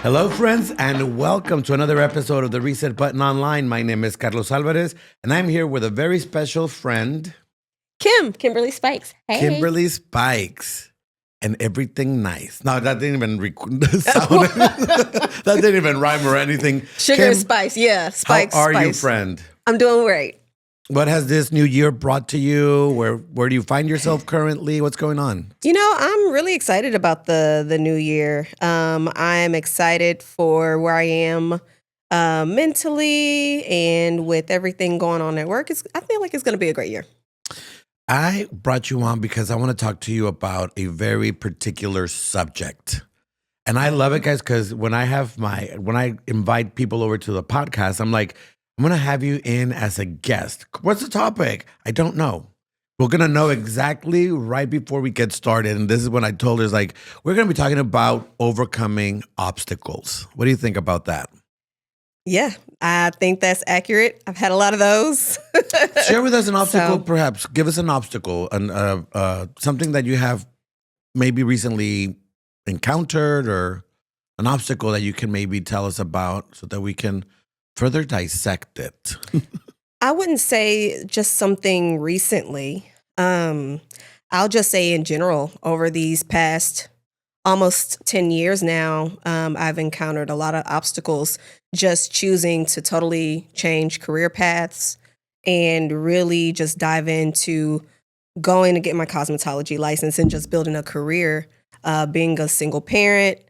Hello, friends, and welcome to another episode of the Reset Button Online. My name is Carlos Alvarez, and I'm here with a very special friend, Kimberly Spikes. Hey. Kimberly Spikes, and everything nice. No, that didn't even sound. That didn't even rhyme or anything. Sugar Kim, and spice. Yeah, Spikes. how are you, spice. friend? I'm doing great. What has this new year brought to you? Where do you find yourself currently? What's going on? You know, I'm really excited about the new year. I'm excited for where I am mentally and with everything going on at work. I feel like it's going to be a great year. I brought you on because I want to talk to you about a very particular subject. And I love it, guys, because when I invite people over to the podcast, I'm like, I'm going to have you in as a guest. What's the topic? I don't know. We're going to know exactly right before we get started. And this is when I told her, like, we're going to be talking about overcoming obstacles. What do you think about that? Yeah, I think that's accurate. I've had a lot of those. Share with us an obstacle, perhaps. Give us an obstacle, and something that you have maybe recently encountered, or an obstacle that you can maybe tell us about so that we can further dissect it. I wouldn't say just something recently. I'll just say in general, over these past almost 10 years now, I've encountered a lot of obstacles just choosing to totally change career paths and really just dive into going to get my cosmetology license and just building a career, being a single parent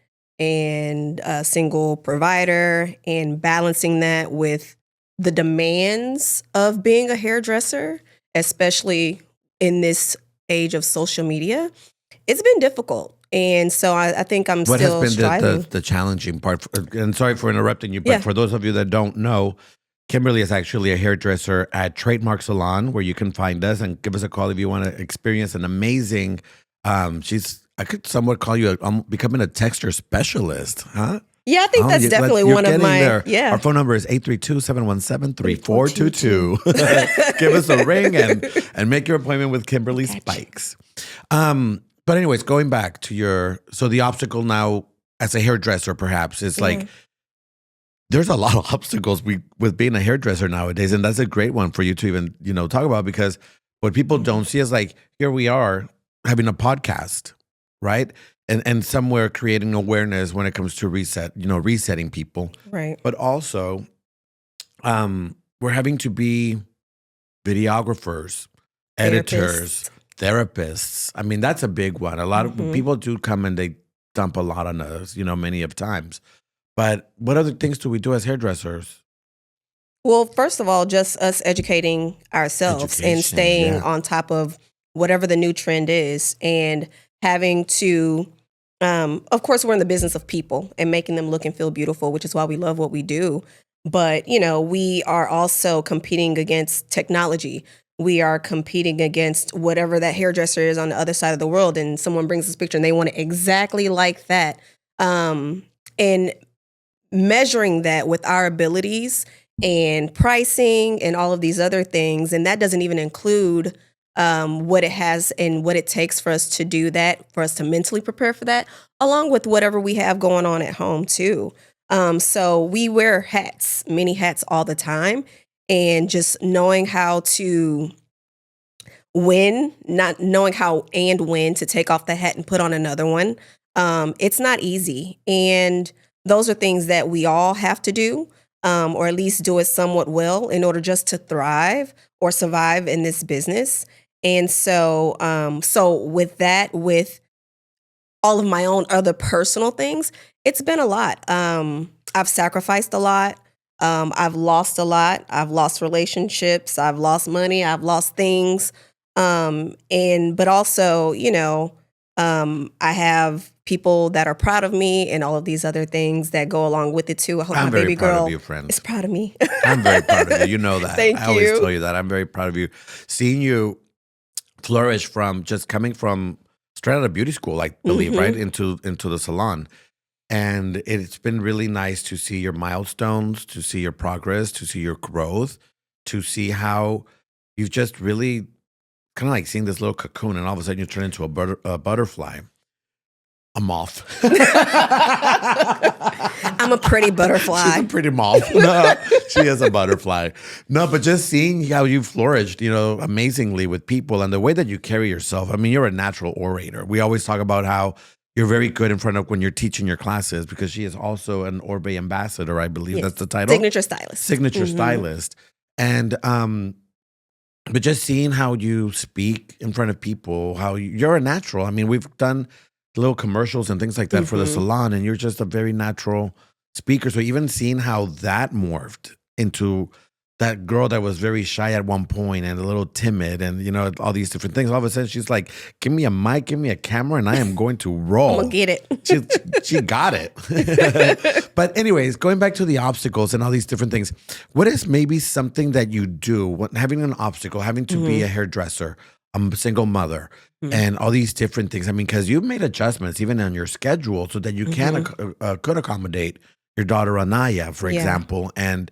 and a single provider and balancing that with the demands of being a hairdresser, especially in this age of social media. It's been difficult. And so I think I'm What still has been striving. the challenging part? And sorry for interrupting you, but for those of you that don't know, Kimberly is actually a hairdresser at Trademark Salon, where you can find us, and give us a call if you want to experience an amazing. I could somewhat call you becoming a texture specialist, huh? Yeah, I think that's definitely one of my. There. Yeah. Our phone number is 832-717-3422. Give us a ring and make your appointment with Kimberly Spikes. But anyways, going back to the obstacle now as a hairdresser, perhaps, is like, there's a lot of obstacles with being a hairdresser nowadays. And that's a great one for you to even, talk about, because what people don't see is, like, here we are having a podcast, right? And somewhere creating awareness when it comes to resetting people. Right. But also, we're having to be videographers, editors, therapists. I mean, that's a big one. A lot of people do come and they dump a lot on us, many of times. But what other things do we do as hairdressers? Well, first of all, just us educating ourselves and staying on top of whatever the new trend is, and having to, of course, we're in the business of people and making them look and feel beautiful, which is why we love what we do. But, we are also competing against technology. We are competing against whatever that hairdresser is on the other side of the world, and someone brings this picture and they want it exactly like that. And measuring that with our abilities and pricing and all of these other things. And that doesn't even include what it has and what it takes for us to do that, for us to mentally prepare for that, along with whatever we have going on at home too. So we wear hats, many hats all the time. And just knowing how to win, not knowing how and when to take off the hat and put on another one. It's not easy. And those are things that we all have to do, or at least do it somewhat well in order just to thrive or survive in this business. And so, with that, with all of my own other personal things, it's been a lot. I've sacrificed a lot. I've lost a lot. I've lost relationships. I've lost money. I've lost things. But also, I have people that are proud of me and all of these other things that go along with it too. I hope my baby girl is proud of me. I'm very proud of you. You know that. Thank I always you. tell you that. I'm very proud of you. Seeing you flourish from just coming from straight out of beauty school, I believe, right? Into the salon. And it's been really nice to see your milestones, to see your progress, to see your growth, to see how you've just really kind of like seeing this little cocoon, and all of a sudden you turn into a butterfly. A moth. I'm a pretty butterfly. She's a pretty moth. No, she is a butterfly. No, but just seeing how you flourished, amazingly with people and the way that you carry yourself. I mean, you're a natural orator. We always talk about how you're very good in front of when you're teaching your classes because she is also an Orbe ambassador, I believe that's the title. Signature stylist. Signature stylist. And but just seeing how you speak in front of people, how you're a natural. I mean, we've done little commercials and things like that for the salon, and you're just a very natural speaker. So even seeing how that morphed into that girl that was very shy at one point and a little timid and, all these different things. All of a sudden, she's like, give me a mic, give me a camera, and I am going to roll. I'm going to get it. She got it. But anyways, going back to the obstacles and all these different things, what is maybe something that you do when having an obstacle, having to be a hairdresser, a single mother, and all these different things? I mean, because you've made adjustments even on your schedule so that you could accommodate your daughter Anaya, for example, and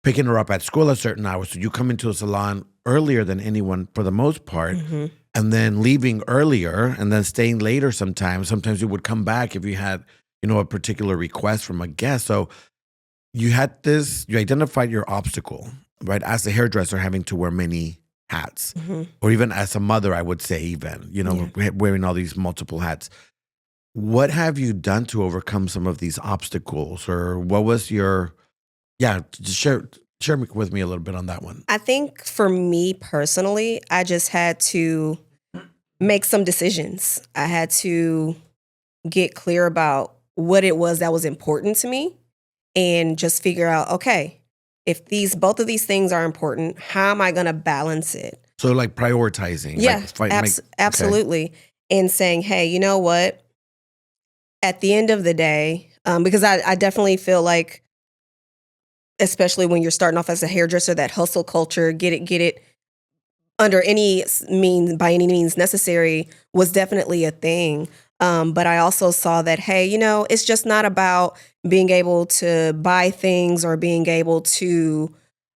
picking her up at school at certain hours. So you come into a salon earlier than anyone for the most part, and then leaving earlier and then staying later sometimes. Sometimes you would come back if you had, a particular request from a guest. So you identified your obstacle, right? As a hairdresser, having to wear many hats, or even as a mother, I would say wearing all these multiple hats. What have you done to overcome some of these obstacles, or what was your, just share with me a little bit on that one. I think for me personally, I just had to make some decisions. I had to get clear about what it was that was important to me and just figure out, okay, if both of these things are important, how am I going to balance it? So like prioritizing. Yeah, absolutely. Okay. And saying, hey, you know what? At the end of the day, because I definitely feel like, especially when you're starting off as a hairdresser, that hustle culture, get it under any means, by any means necessary, was definitely a thing. But I also saw that, hey, it's just not about being able to buy things or being able to,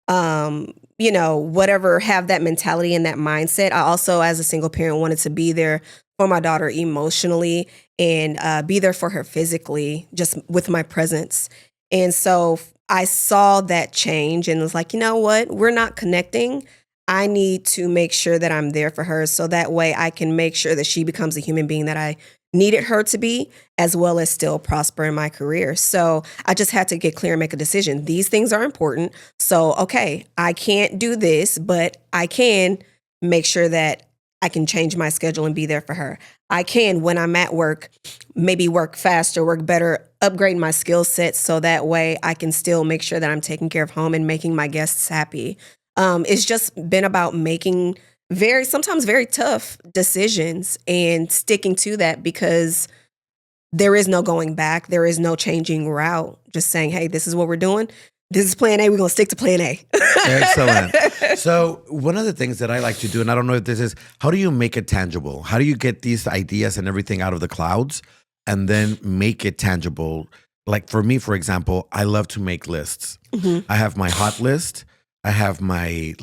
whatever, have that mentality and that mindset. I also, as a single parent, wanted to be there for my daughter emotionally and be there for her physically, just with my presence. And so I saw that change and was like, you know what? We're not connecting. I need to make sure that I'm there for her so that way I can make sure that she becomes the human being that I needed her to be, as well as still prosper in my career. So I just had to get clear and make a decision. These things are important. So, okay, I can't do this, but I can make sure that I can change my schedule and be there for her. I can, when I'm at work, maybe work faster, work better, upgrade my skill set so that way I can still make sure that I'm taking care of home and making my guests happy. It's just been about making sometimes very tough decisions and sticking to that because there is no going back. There is no changing route. Just saying, hey, this is what we're doing. This is plan A. We're going to stick to plan A. Excellent. So one of the things that I like to do, and I don't know if this is, how do you make it tangible? How do you get these ideas and everything out of the clouds and then make it tangible? Like for me, for example, I love to make lists. I have my hot list. I have my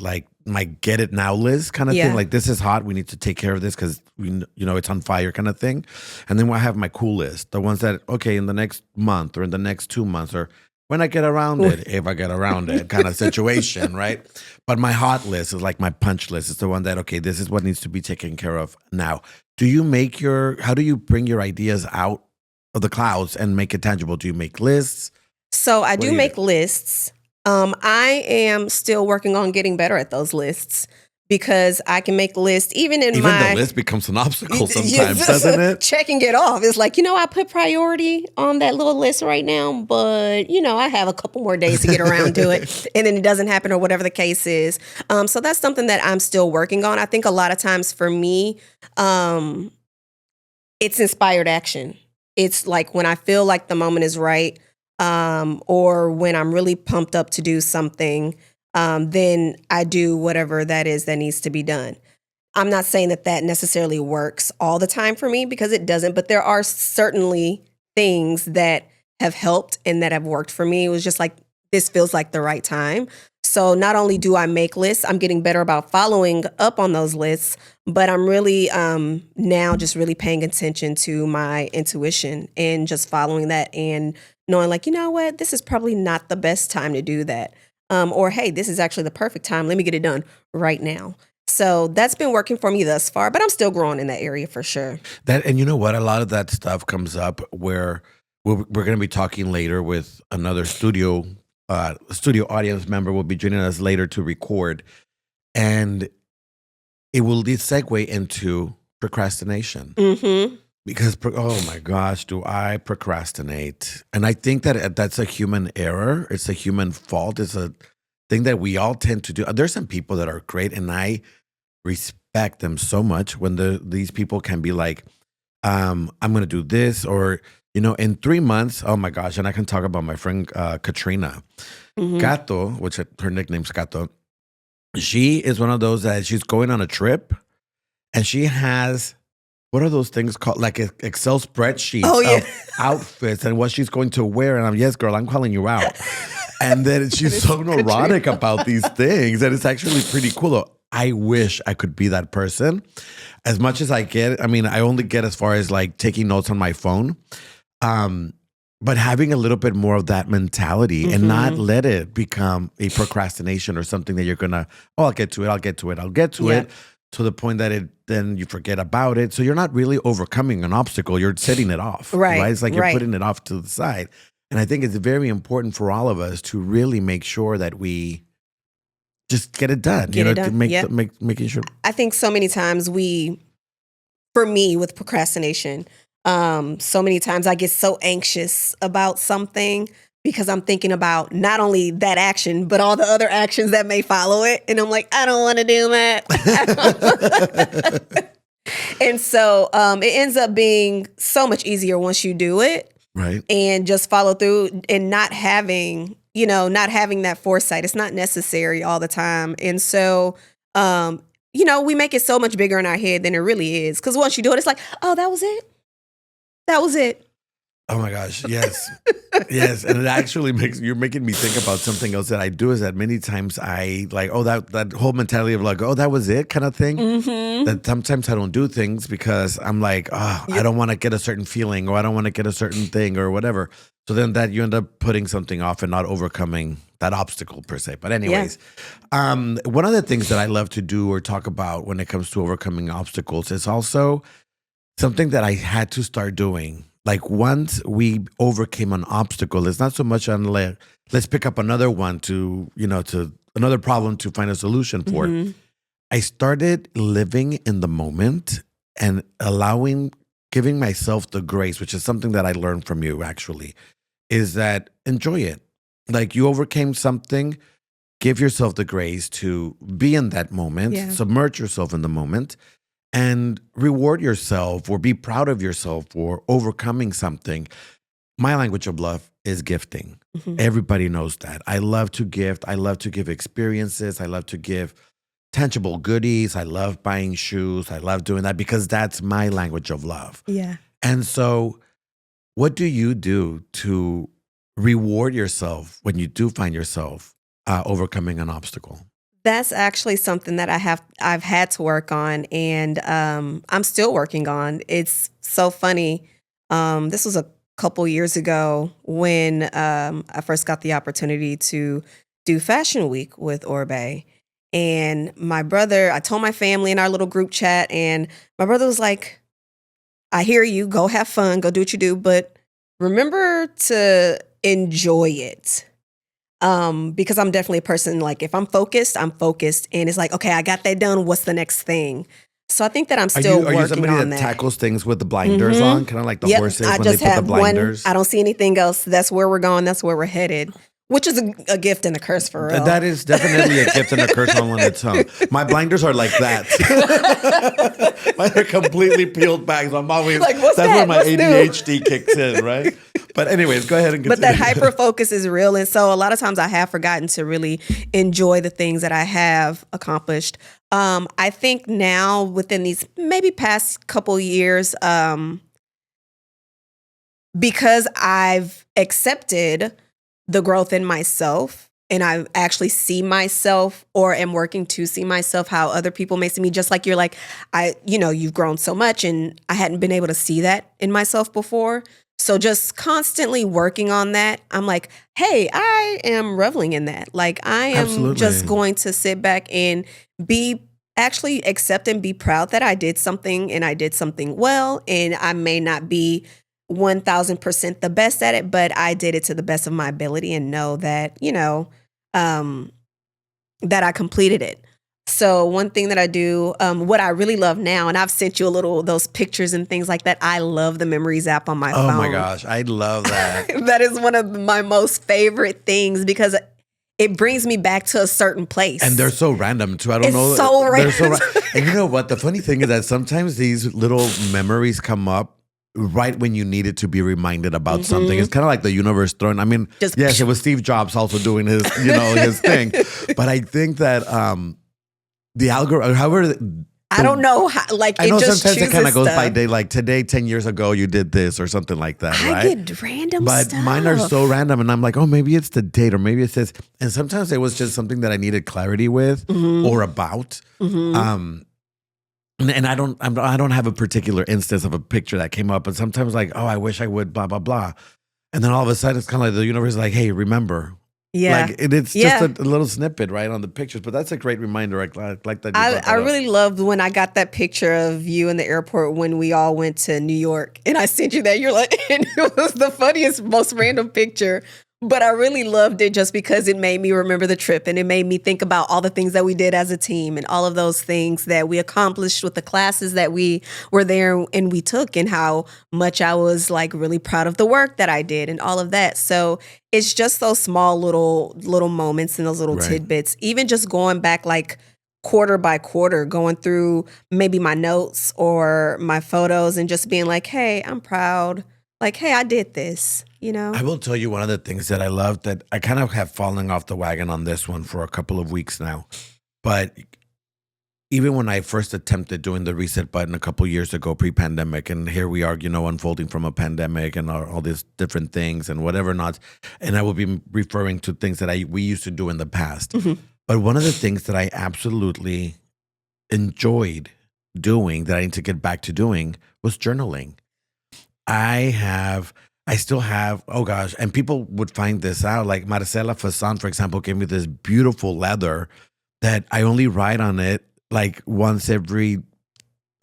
get it now list kind of thing. Like this is hot. We need to take care of this because it's on fire kind of thing. And then I have my cool list, the ones that, okay, in the next month or in the next 2 months or when I get around it, if I get around it kind of situation, right? But my hot list is like my punch list. It's the one that, okay, this is what needs to be taken care of now. How do you bring your ideas out of the clouds and make it tangible? Do you make lists? So I do make lists. I am still working on getting better at those lists because I can make lists even the list becomes an obstacle sometimes, doesn't it? Checking it off. It's like, I put priority on that little list right now, but I have a couple more days to get around to it and then it doesn't happen or whatever the case is. So that's something that I'm still working on. I think a lot of times for me, it's inspired action. It's like when I feel like the moment is right, or when I'm really pumped up to do something, then I do whatever that is that needs to be done. I'm not saying that necessarily works all the time for me because it doesn't, but there are certainly things that have helped and that have worked for me. It was just like, this feels like the right time. So not only do I make lists, I'm getting better about following up on those lists, but I'm really now just really paying attention to my intuition and just following that and knowing like, you know what, this is probably not the best time to do that. Or, hey, this is actually the perfect time. Let me get it done right now. So that's been working for me thus far, but I'm still growing in that area for sure. That, and you know what? A lot of that stuff comes up where we're going to be talking later with another studio audience member. Will be joining us later to record, and it will segue into procrastination. Mm-hmm. Because oh my gosh, do I procrastinate? And I think that that's a human error. It's a human fault. It's a thing that we all tend to do. There's some people that are great, and I respect them so much when these people can be like, I'm going to do this, or in 3 months. Oh my gosh, and I can talk about my friend Katrina Gato, which her nickname's Gato. She is one of those that she's going on a trip, and she has. What are those things called? Like Excel spreadsheets of outfits and what she's going to wear. And yes, girl, I'm calling you out. And then she's so neurotic about these things. And it's actually pretty cool. Though. I wish I could be that person. As much as I get, I mean, I only get as far as like taking notes on my phone. But having a little bit more of that mentality and not let it become a procrastination or something that you're going to, I'll get to it. To the point that then you forget about it. So you're not really overcoming an obstacle. You're setting it off. Right? It's like you're putting it off to the side. And I think it's very important for all of us to really make sure that we just get it done. To making sure. I think so many times for me with procrastination, so many times I get so anxious about something because I'm thinking about not only that action, but all the other actions that may follow it. And I'm like, I don't want to do that. And so it ends up being so much easier once you do it. Right. And just follow through and not having that foresight. It's not necessary all the time. And so, we make it so much bigger in our head than it really is. Because once you do it, it's like, oh, that was it. That was it. Oh my gosh, yes. Yes. And it actually you're making me think about something else that I do is that many times I like, that whole mentality of like, oh, that was it kind of thing. Mm-hmm. That sometimes I don't do things because I'm like, I don't want to get a certain feeling or I don't want to get a certain thing or whatever. So then that you end up putting something off and not overcoming that obstacle per se. But anyways, one of the things that I love to do or talk about when it comes to overcoming obstacles is also something that I had to start doing. Like once we overcame an obstacle, it's not so much on let's pick up another one to another problem to find a solution for. Mm-hmm. I started living in the moment and giving myself the grace, which is something that I learned from you actually, is that enjoy it. Like you overcame something, give yourself the grace to be in that moment, submerge yourself in the moment. And reward yourself or be proud of yourself for overcoming something. My language of love is gifting. Mm-hmm. Everybody knows that. I love to gift. I love to give experiences. I love to give tangible goodies. I love buying shoes. I love doing that because that's my language of love. Yeah. And so what do you do to reward yourself when you do find yourself overcoming an obstacle? That's actually something that I've had to work on, and I'm still working on. It's so funny. This was a couple years ago when I first got the opportunity to do Fashion Week with Orbe. And I told my family in our little group chat, and my brother was like, I hear you, go have fun, go do what you do, but remember to enjoy it. Because I'm definitely a person, like if I'm focused, I'm focused. And it's like, okay, I got that done. What's the next thing? So I think that I'm still working on that. Are you somebody that tackles things with the blinders on? Kind of like the horses when they put the blinders? I don't see anything else. That's where we're going. That's where we're headed. Which is a gift and a curse for real. That is definitely a gift and a curse all on its own. My blinders are like that. Mine are completely peeled back. So I'm always like, that's where my ADHD kicks in, right? But anyways, go ahead and continue. But that hyper focus is real. And so a lot of times I have forgotten to really enjoy the things that I have accomplished. I think now within these maybe past couple years, because I've accepted the growth in myself and I actually see myself or am working to see myself how other people may see me, just like you're like, you've grown so much and I hadn't been able to see that in myself before. So just constantly working on that, I'm like, hey, I am reveling in that. Like I am just going to sit back and actually accept and be proud that I did something and I did something well. And I may not be 1000% the best at it, but I did it to the best of my ability and know that, that I completed it. So one thing that I do, what I really love now, and I've sent you those pictures and things like that. I love the Memories app on my phone. Oh my gosh, I love that. That is one of my most favorite things because it brings me back to a certain place. And they're so random too. I don't know. So random. And you know what? The funny thing is that sometimes these little memories come up right when you needed to be reminded about something. It's kind of like the universe throwing. I mean, yes, it was Steve Jobs also doing his, his thing. But I think that the algorithm, however, I don't know how, I know sometimes it kind of goes by day, like today, 10 years ago, you did this or something like that, right? I get random stuff. But mine are so random, and I'm like, oh, maybe it's the date, or maybe it's this. And sometimes it was just something that I needed clarity with or about. And I don't have a particular instance of a picture that came up, but sometimes like, oh, I wish I would, blah, blah, blah. And then all of a sudden, it's kind of like the universe is like, hey, remember. Yeah. Like it's just a little snippet, right, on the pictures. But that's a great reminder. Like that. I really loved when I got that picture of you in the airport when we all went to New York. And I sent you that. You're like, and it was the funniest, most random picture. But I really loved it just because it made me remember the trip and it made me think about all the things that we did as a team and all of those things that we accomplished with the classes that we were there and we took and how much I was like really proud of the work that I did and all of that. So it's just those small little moments and those little tidbits, even just going back like quarter by quarter, going through maybe my notes or my photos and just being like, hey, I'm proud. Like, hey, I did this, I will tell you one of the things that I love that I kind of have fallen off the wagon on this one for a couple of weeks now. But even when I first attempted doing the reset button a couple of years ago, pre-pandemic, and here we are, unfolding from a pandemic and all these different things and whatever not. And I will be referring to things that we used to do in the past. But one of the things that I absolutely enjoyed doing that I need to get back to doing was journaling. I still have, oh gosh, and people would find this out. Like Marcela Fasan, for example, gave me this beautiful leather that I only write on it like once every,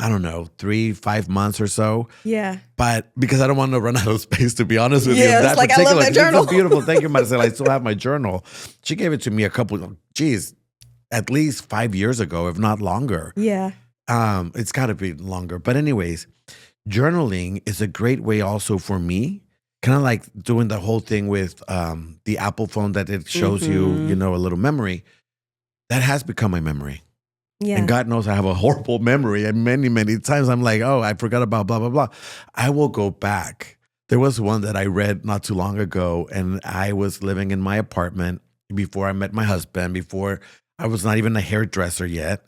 3-5 months or so. Yeah. But because I don't want to run out of space, to be honest with you. Yeah, it's like I love that journal. It's beautiful. Thank you, Marcela. I still have my journal. She gave it to me at least 5 years ago, if not longer. Yeah. It's got to be longer. But anyways, journaling is a great way also for me, kind of like doing the whole thing with the Apple phone that it shows you, a little memory. That has become my memory. Yeah. And God knows I have a horrible memory. And many, many times I'm like, oh, I forgot about blah, blah, blah. I will go back. There was one that I read not too long ago, and I was living in my apartment before I met my husband, before I was not even a hairdresser yet.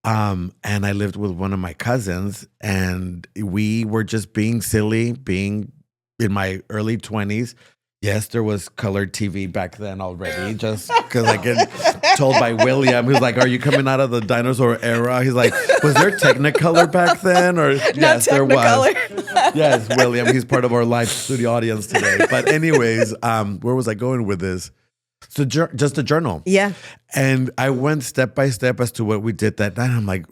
And I lived with one of my cousins, and we were just being silly, being in my early 20s. Yes, there was colored TV back then already, just because I get told by William, who's like, are you coming out of the dinosaur era? He's like, was there Technicolor back then? Or yes, there was. Yes, William, he's part of our live studio audience today. But anyways, where was I going with this? So just a journal. Yeah. And I went step by step as to what we did that night. I'm like,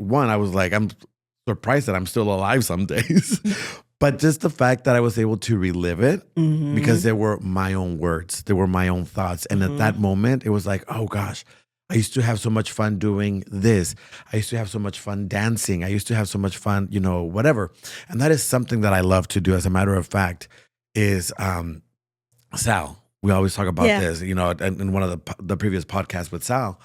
I'm surprised that I'm still alive some days. But just the fact that I was able to relive it because they were my own words. They were my own thoughts. And at that moment, it was like, oh gosh, I used to have so much fun doing this. I used to have so much fun dancing. I used to have so much fun, whatever. And that is something that I love to do. As a matter of fact, is Sal. We always talk about this, in one of the previous podcasts with Sal,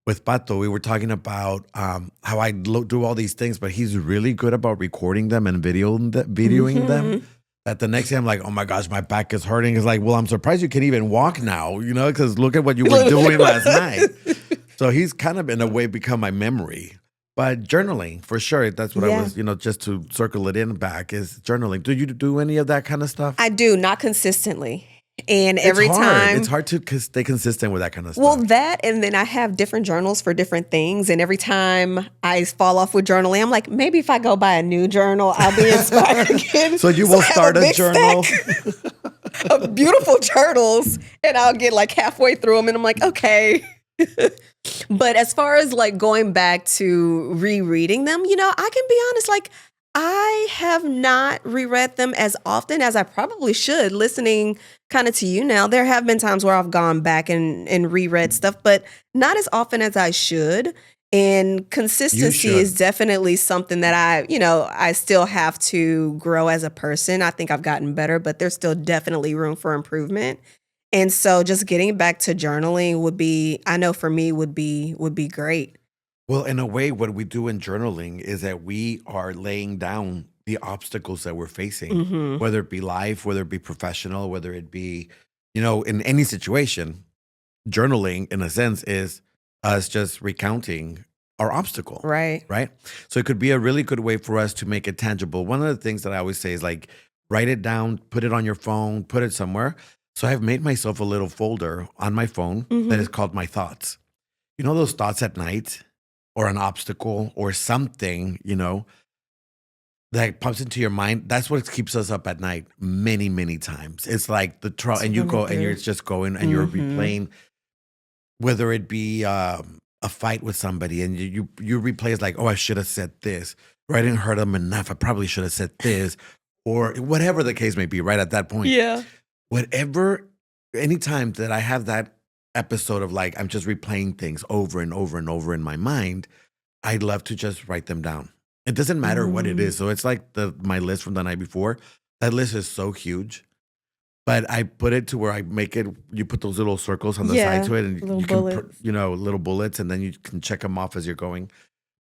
with Pato, we were talking about how I do all these things, but he's really good about recording them and videoing them. That the next day I'm like, oh my gosh, my back is hurting. It's like, well, I'm surprised you can even walk now, because look at what you were doing last night. So he's kind of in a way become my memory. But journaling, for sure, that's what I was, just to circle it in back, is journaling. Do you do any of that kind of stuff? I do, not consistently. And It's every hard. time It's hard to stay consistent with that kind of well, stuff. that, and then I have different journals for different things. And every time I fall off with journaling, I'm like, maybe if I go buy a new journal, I'll be inspired again. So you will I have start a big journal. stack of beautiful journals, and I'll get like halfway through them, and I'm like, okay. But as far as like going back to rereading them, I can be honest, like I have not reread them as often as I probably should. Listening kind of to you now, there have been times where I've gone back and reread stuff, but not as often as I should. And You consistency should. is definitely something that I still have to grow as a person. I think I've gotten better, but there's still definitely room for improvement. And so just getting back to journaling would be, I know for me would be great. Well, in a way, what we do in journaling is that we are laying down the obstacles that we're facing, Mhm. whether it be life, whether it be professional, whether it be, in any situation. Journaling, in a sense, is us just recounting our obstacle, Right. right? So it could be a really good way for us to make it tangible. One of the things that I always say is like, write it down, put it on your phone, put it somewhere. So I've made myself a little folder on my phone that is Mhm. called my thoughts. You know those thoughts at night or an obstacle or something, that pops into your mind. That's what keeps us up at night many, many times. It's like the trial, It's and you running go and you're through. just going and you're Mhm. replaying, whether it be a fight with somebody, and you replay it's like, oh, I should have said this, or I didn't hurt them enough. I probably should have said this, or whatever the case may be. Right at that point, Yeah. whatever, anytime that I have that episode of like I'm just replaying things over and over and over in my mind, I love to just write them down. It doesn't matter what it Mm. is. So it's like my list from the night before. That list is so huge, but I put it to where I make it. You put those little circles on the side Yeah. to it, and Little you can, bullets. little bullets, and then you can check them off as you're going.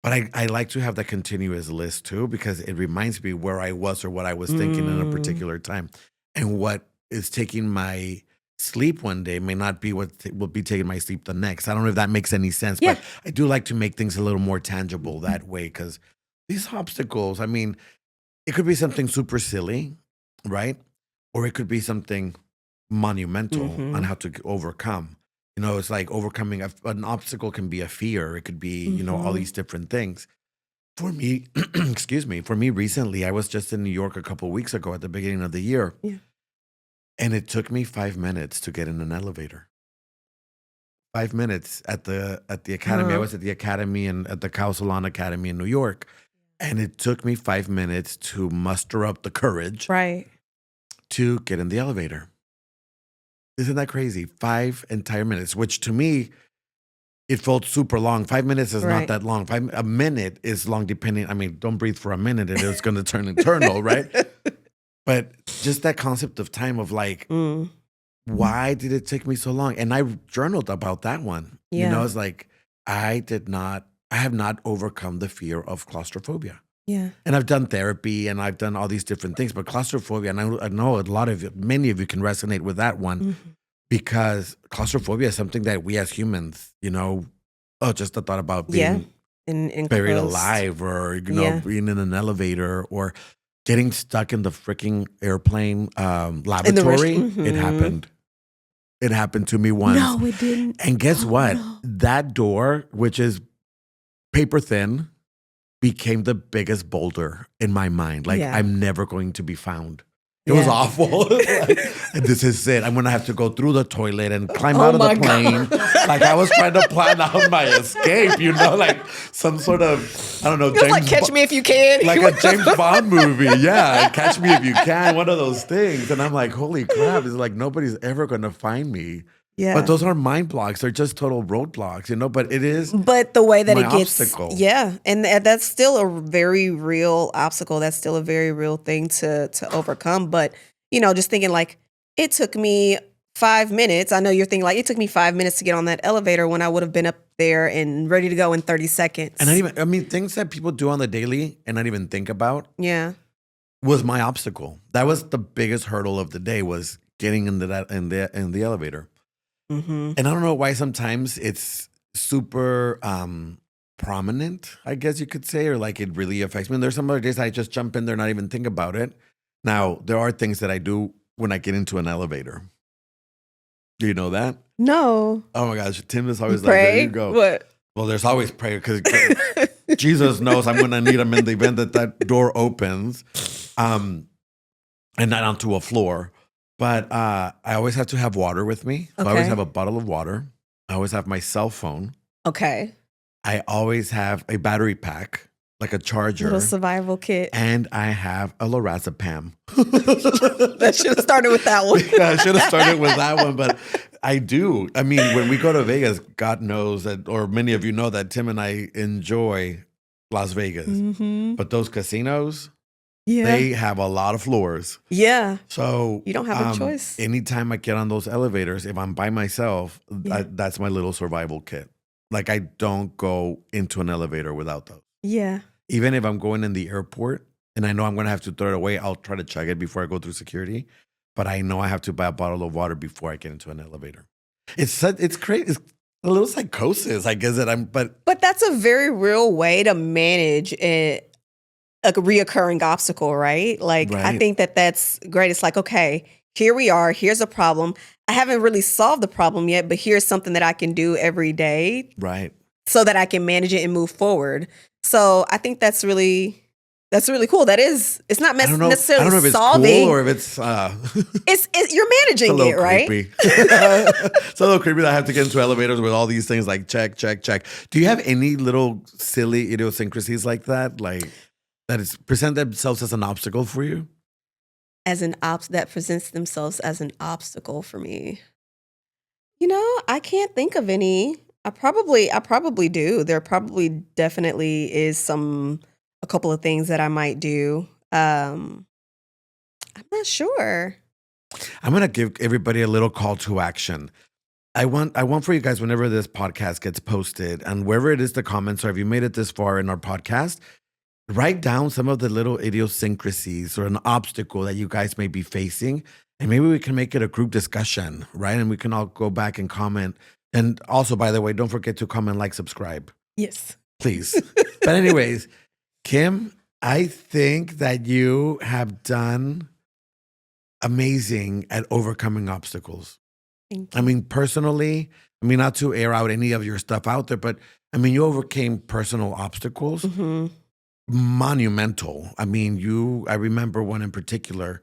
But I like to have that continuous list too because it reminds me where I was or what I was thinking in a Mm. particular time, and what is taking my sleep one day may not be what will be taking my sleep the next. I don't know if that makes any sense, Yeah. but I do like to make things a little more tangible that way because these obstacles, I mean, it could be something super silly, right? Or it could be something monumental on Mhm. how to overcome. It's like overcoming an obstacle can be a fear. It could be, all Mhm. these different things. For me, excuse me, for me recently, I was just in New York a couple weeks ago at the beginning of the year, Yeah. and it took me 5 minutes to get in an elevator. 5 minutes at the academy. I Uh-huh. was at the academy and at the Cow Salon Academy in New York. And it took me 5 minutes to muster up the courage Right. to get in the elevator. Isn't that crazy? 5 entire minutes, which to me, it felt super long. 5 minutes is not Right. that long. A minute is long, depending. I mean, don't breathe for a minute and it's going to turn eternal, right? But just that concept of time of like, Mm. why did it take me so long? And I journaled about that one. Yeah. It's like, I have not overcome the fear of claustrophobia. Yeah. And I've done therapy and I've done all these different things, but claustrophobia, and I know many of you can resonate with that one Mhm. because claustrophobia is something that we as humans, just the thought about Yeah. being And buried enclosed. alive or, Yeah. being in an elevator or getting stuck in the freaking airplane In the rush. lavatory. It Mhm. happened. It happened to me once. No, it didn't. And guess Oh what? no. That door, which is paper thin, became the biggest boulder in my mind. Like Yeah. I'm never going to be found. It was Yeah. awful. Like, and this is it. I'm gonna have to go through the toilet and climb Oh out of the my plane. God. Like I was trying to plan out my escape, like some sort of, I don't know, It was like Catch Me If You Can. like a James Bond movie. Yeah, Catch Me If You Can, one of those things. And I'm like, holy crap, it's like nobody's ever gonna find me. But Yeah. those aren't mind blocks, they're just total roadblocks, but it is But the way that my it gets, obstacle. yeah, and that's still a very real obstacle. That's still a very real thing to overcome. But just thinking like it took me 5 minutes. I know you're thinking like it took me 5 minutes to get on that elevator when I would have been up there and ready to go in 30 And seconds. I mean, things that people do on the daily and not even think about Yeah. was my obstacle. That was the biggest hurdle of the day was getting into that in the elevator. Mm-hmm. And I don't know why sometimes it's super prominent, I guess you could say, or like it really affects me. And there's some other days I just jump in there, not even think about it. Now, there are things that I do when I get into an elevator. Do you know that? No. Oh my gosh, Tim is always like, Pray? there you go. What? Well, there's always prayer because Jesus knows I'm going to need him in the event that door opens, and not onto a floor. But I always have to have water with me. So I always Okay. have a bottle of water. I always have my cell phone. Okay. I always have a battery pack, like a charger. Little survival kit. And I have a lorazepam. That should have started with that one. Yeah, I should have started with that one, but I do. I mean, when we go to Vegas, God knows that, or many of you know that Tim and I enjoy Las Vegas. Mm-hmm. But those casinos, Yeah. they have a lot of floors. Yeah. So You don't have a choice. Anytime I get on those elevators, if I'm by myself, Yeah. that's my little survival kit. Like I don't go into an elevator without those. Yeah. Even if I'm going in the airport and I know I'm going to have to throw it away, I'll try to chug it before I go through security. But I know I have to buy a bottle of water before I get into an elevator. It's crazy. It's a little psychosis, I guess. But that's a very real way to manage a reoccurring obstacle, right? Like, I Right. think that's great. It's like, okay, here we are. Here's a problem. I haven't really solved the problem yet, but here's something that I can do every day right. so that I can manage it and move forward. So I think that's really cool. It's not I don't know necessarily if it's solving. cool or if it's You're managing a little it, right? creepy. It's a little creepy that I have to get into elevators with all these things like check, check, check. Do you have any little silly idiosyncrasies like that? Like that is present themselves as an obstacle for you? That presents themselves as an obstacle for me. I can't think of any. I probably do. There probably definitely is a couple of things that I might do. I'm not sure. I'm gonna give everybody a little call to action. I want for you guys, whenever this podcast gets posted and wherever it is the comments, or if you made it this far in our podcast, write down some of the little idiosyncrasies or an obstacle that you guys may be facing. And maybe we can make it a group discussion, right? And we can all go back and comment. And also, by the way, don't forget to comment, like, subscribe, Yes. please. But anyways, Kim, I think that you have done amazing at overcoming obstacles. Thank you. I mean, personally, not to air out any of your stuff out there, but you overcame personal obstacles. Mhm. Monumental. I remember one in particular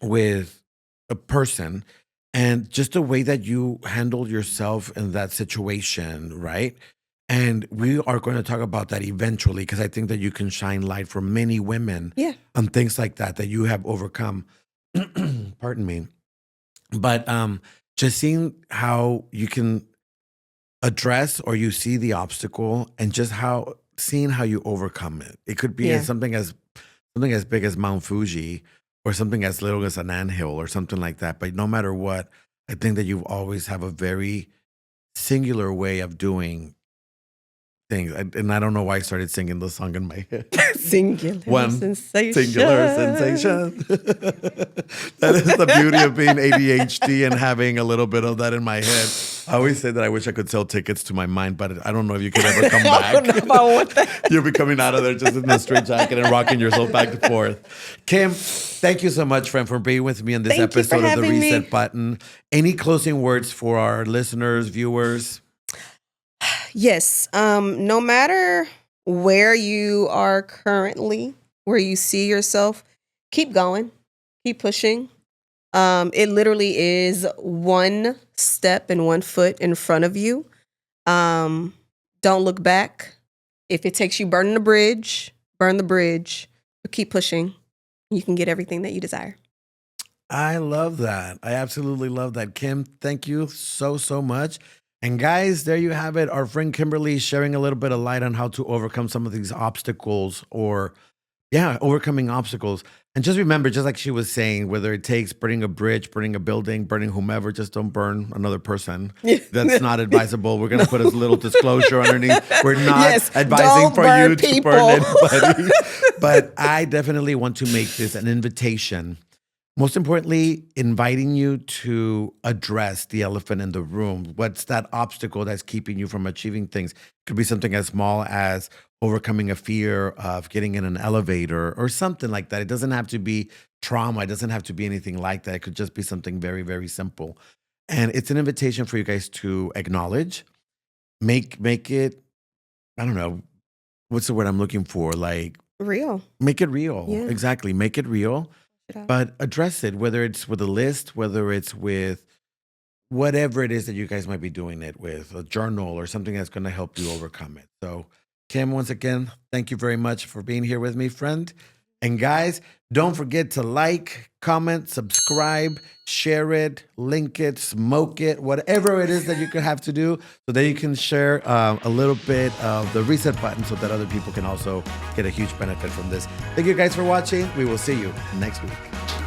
with a person, and just the way that you handled yourself in that situation, right? And we are going to talk about that eventually because I think that you can shine light for many women Yeah. on things like that you have overcome. Pardon me. But just seeing how you can address or you see the obstacle and just seeing how you overcome it. It could be Yeah. something as big as Mount Fuji or something as little as an anthill or something like that. But no matter what, I think that you always have a very singular way of doing things. And I don't know why I started singing the song in my head. Singular One sensation. Singular sensation. That is the beauty of being ADHD and having a little bit of that in my head. I always say that I wish I could sell tickets to my mind, but I don't know if you could ever come back. I don't know if I want that. You'll be coming out of there just in a straight jacket and rocking yourself back and forth. Kim, thank you so much, friend, for being with me on this Thank you for episode of The having me. Reset Button. Any closing words for our listeners, viewers? Yes. No matter where you are currently, where you see yourself, keep going, keep pushing. It literally is one step and one foot in front of you. Don't look back. If it takes you burning the bridge, burn the bridge, but keep pushing. You can get everything that you desire. I love that. I absolutely love that. Kim, thank you so, so much. And guys, there you have it. Our friend Kimberly sharing a little bit of light on how to overcome some of these obstacles overcoming obstacles. And just remember, just like she was saying, whether it takes burning a bridge, burning a building, burning whomever, just don't burn another person. That's not advisable. We're going to put a little disclosure underneath. We're not advising don't for burn you people. to burn anybody. But I definitely want to make this an invitation Most importantly, inviting you to address the elephant in the room. What's that obstacle that's keeping you from achieving things? Could be something as small as overcoming a fear of getting in an elevator or something like that. It doesn't have to be trauma. It doesn't have to be anything like that. It could just be something very, very simple. And it's an invitation for you guys to acknowledge, make it, I don't know, what's the word I'm looking for? Like, Real. make it real. Yeah. Exactly. Make it real, Yeah. but address it, whether it's with a list, whether it's with whatever it is that you guys might be doing it with, a journal or something that's going to help you overcome it. So, Kim, once again, thank you very much for being here with me, friend. And guys, don't forget to like, comment, subscribe, share it, link it, smoke it, whatever it is that you could have to do so that you can share a little bit of the reset button so that other people can also get a huge benefit from this. Thank you guys for watching. We will see you next week.